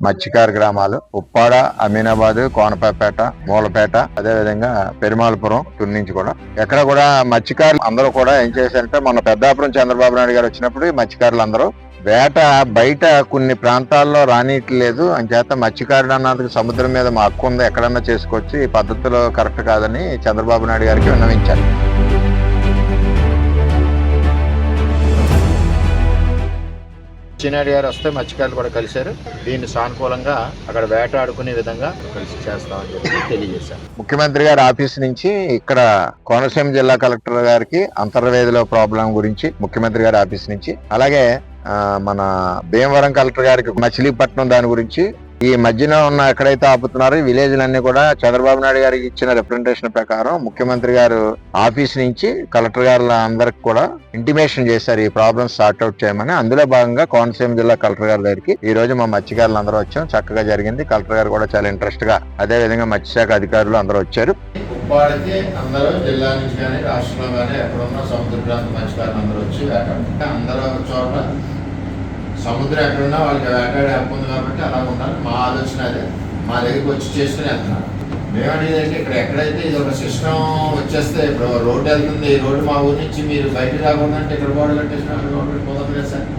మత్స్యకార గ్రామాలు ఉప్పాడ, అమీనాబాద్, కోనపేట, మూలపేట, అదే విధంగా పెరుమాళపురం, తుని నుంచి కూడా ఎక్కడ కూడా మత్స్యకారులు అందరూ కూడా ఏం చేశారంటే మొన్న పెద్దాపురం చంద్రబాబు నాయుడు గారు వచ్చినప్పుడు మత్స్యకారులు అందరూ వేట బయట కొన్ని ప్రాంతాల్లో రానియట్లేదు అని చేత మత్స్యకారుడు అన్నందుకు సముద్రం మీద మా హక్కు ఉంది, ఎక్కడన్నా చేసుకోవచ్చు, ఈ పద్ధతిలో కరెక్ట్ కాదని చంద్రబాబు నాయుడు గారికి విన్నవించారు. చిన్నాడి గారు వస్తే మత్స్యకారులు కూడా కలిశారు. దీన్ని సానుకూలంగా అక్కడ వేట ఆడుకునే విధంగా కలిసి చేస్తామని చెప్పి తెలియజేశారు. ముఖ్యమంత్రి గారి ఆఫీస్ నుంచి ఇక్కడ కోనసీమ జిల్లా కలెక్టర్ గారికి అంతర్వేదిలో ప్రాబ్లం గురించి ముఖ్యమంత్రి గారి ఆఫీస్ నుంచి, అలాగే మన భీమవరం కలెక్టర్ గారికి మచిలీపట్నం దాని గురించి, ఈ మధ్యన ఉన్న ఎక్కడైతే ఆపుతున్నారో ఈ విలేజ్లన్నీ కూడా చంద్రబాబు నాయుడు గారికి ఇచ్చిన రిప్రజెంటేషన్ ప్రకారం ముఖ్యమంత్రి గారు ఆఫీస్ నుంచి కలెక్టర్ గారుల అందరికి కూడా ఇంటిమేషన్ చేశారు ఈ ప్రాబ్లమ్స్ సార్ట్అవుట్ చేయమని. అందులో భాగంగా కోనసీమ జిల్లా కలెక్టర్ గారి దగ్గరికి ఈ రోజు మా మత్స్యకారులు అందరూ వచ్చాం. చక్కగా జరిగింది. కలెక్టర్ గారు కూడా చాలా ఇంట్రెస్ట్ గా, అదే విధంగా మత్స్యశాఖ అధికారులు అందరూ వచ్చారు. అందరూ జిల్లా నుంచి కానీ రాష్ట్రంలో కానీ ఎక్కడున్న సముద్ర ప్రాంత మత్స్యకారులు అందరూ వచ్చి అందరూ చోట సముద్రం ఎక్కడున్నా వాళ్ళకి వేటాడే హక్కు ఉంది కాబట్టి అలా ఉండాలి. మా ఆలోచన అదే. మా దగ్గరికి వచ్చి చేసుకుని వెళ్తున్నారు. మేమనేదంటే ఇక్కడ ఎక్కడైతే ఇది ఒక సిస్టమ్ వచ్చేస్తే, ఇప్పుడు రోడ్డు వెళ్తుంది, ఈ రోడ్డు మా ఊరి నుంచి మీరు బయటకు రాకుండా అంటే ఇక్కడ గోడ కట్టేసిన రోడ్డు కుదరదు కదా సార్.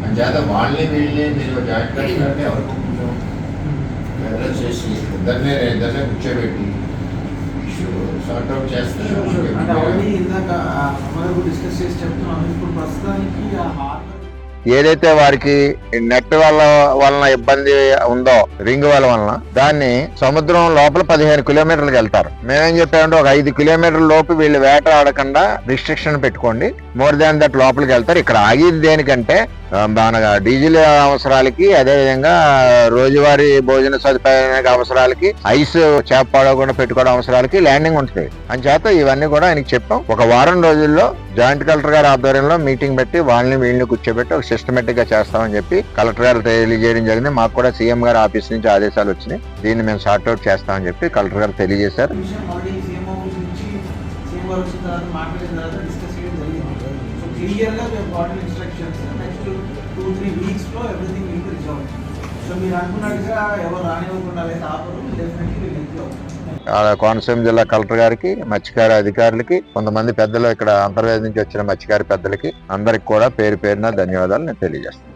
అని చేత వాళ్ళని వీళ్ళని మీరు జాయింట్ కట్టినట్టే ఎవరికి కొంచెం చేసి ఇద్దరినే కూర్చోబెట్టి సార్ట్అవుట్ చేస్తే ఏదైతే వారికి నెట్ వలన ఇబ్బంది ఉందో రింగ్ వలన దాన్ని సముద్రం లోపల 15 కిలోమీటర్లకు వెళ్తారు. మేమేం చెప్పామంటే ఒక 5 కిలోమీటర్ల లోపు వీళ్ళు వేట ఆడకుండా రిస్ట్రిక్షన్ పెట్టుకోండి, మోర్ దాన్ దట్ లోపలికి వెళ్తారు. ఇక్కడ ఆగేది దేనికంటే మన డీజిల్ అవసరాలకి, అదేవిధంగా రోజువారీ భోజన సదుపాయానికి అవసరాలకి, ఐస్ చేప పడకుండా పెట్టుకోవడం అవసరాలకి ల్యాండింగ్ ఉంటుంది అని చేత ఇవన్నీ కూడా ఆయనకి చెప్పాం. ఒక వారం రోజుల్లో జాయింట్ కలెక్టర్ గారి ఆధ్వర్యంలో మీటింగ్ పెట్టి వాళ్ళని వీళ్ళని కూర్చోబెట్టి ఒక సిస్టమేటిక్ గా చేస్తామని చెప్పి కలెక్టర్ గారు తెలియజేయడం జరిగింది. మాకు కూడా సీఎం గారి ఆఫీస్ నుంచి ఆదేశాలు వచ్చినాయి. దీన్ని మేము సార్ట్అవుట్ చేస్తామని చెప్పి కలెక్టర్ గారు తెలియజేశారు. క్లియర్గా మేము గాటన్ ఇన్స్ట్రక్షన్స్ నెక్స్ట్ 2-3 వీక్స్లో everything will be resolve. So మీరు అనుకున్నట్టుగా ఎవరు రానివ్వకుండా లేదా ఆపరు, డెఫినెట్లీ విల్. కోనసీమ జిల్లా కలెక్టర్ గారికి, మత్స్యకార అధికారులకి, కొంతమంది పెద్దలు ఇక్కడ అంతర్వేది నుంచి వచ్చిన మత్స్యకార పెద్దలకి అందరికి కూడా పేరు పేరున ధన్యవాదాలు నేను తెలియజేస్తాను.